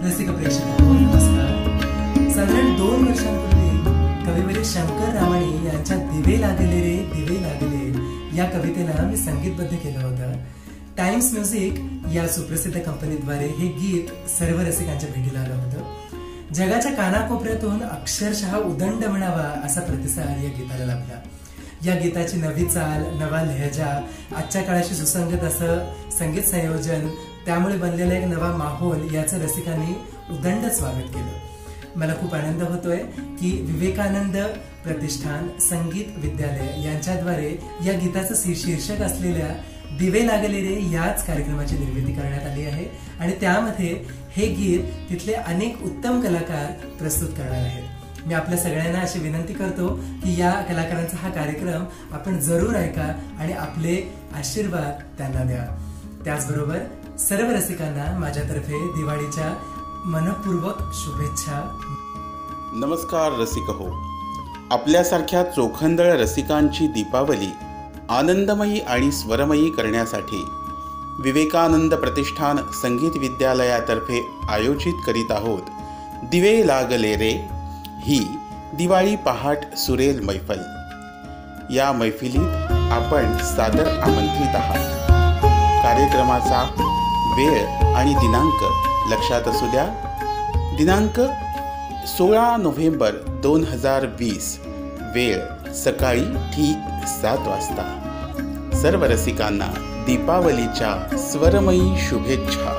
रसिक प्रेक्षकांनो नमस्कार. साधारण 2 वर्षांपूर्वी कविवर्य शंकर रामाणी यांच्या दिवे लागले रे दिवे लागले या कवितेला मी संगीतबद्ध केलं होतं. टाइम्स म्युझिक या सुप्रसिद्ध कंपनीद्वारे हे गीत सर्व रसिकांच्या भेटीला आलं होतं. जगाच्या कानाकोपऱ्यातून अक्षरशः उदंड म्हणावा असा प्रतिसाद या गीताला लाभला. या गीताची नवी चाल, नवा लहजा, आजच्या काळाशी सुसंगत असं संगीत संयोजन, त्यामुळे बनलेला एक नवा माहोल याचं रसिकांनी उदंड स्वागत केलं. मला खूप आनंद होतोय की विवेकानंद प्रतिष्ठान संगीत विद्यालय यांच्याद्वारे या गीताचं शीर्षक असलेल्या दिवे लागले रे याच कार्यक्रमाची निर्मिती करण्यात आली आहे आणि त्यामध्ये हे गीत तिथले अनेक उत्तम कलाकार प्रस्तुत करणार आहेत. मी आपल्या सगळ्यांना अशी विनंती करतो की या कलाकारांचा हा कार्यक्रम आपण जरूर ऐका आणि आपले आशीर्वाद त्यांना द्या. त्याचबरोबर सर्व रसिकांना माझ्यातर्फे दिवाळीच्या मनपूर्वक शुभेच्छा. नमस्कार रसिक हो. आपल्यासारख्या चोखंदळ रसिकांची दीपावली आनंदमयी आणि स्वरमयी करण्यासाठी विवेकानंद प्रतिष्ठान संगीत विद्यालयातर्फे आयोजित करीत आहोत दिवे लागले रे ही दिवाळी पहाट सुरेल मैफल. या मैफिलीत आपण सादर आमंत्रित आहात. कार्यक्रमाचा वेळ आणि दिनांक लक्षात असू द्या. दिनांक 16 नोव्हेंबर 2020, वेळ सकाळी ठीक 7 वाजता. सर्व रसिकांना दीपावलीच्या स्वरमयी शुभेच्छा.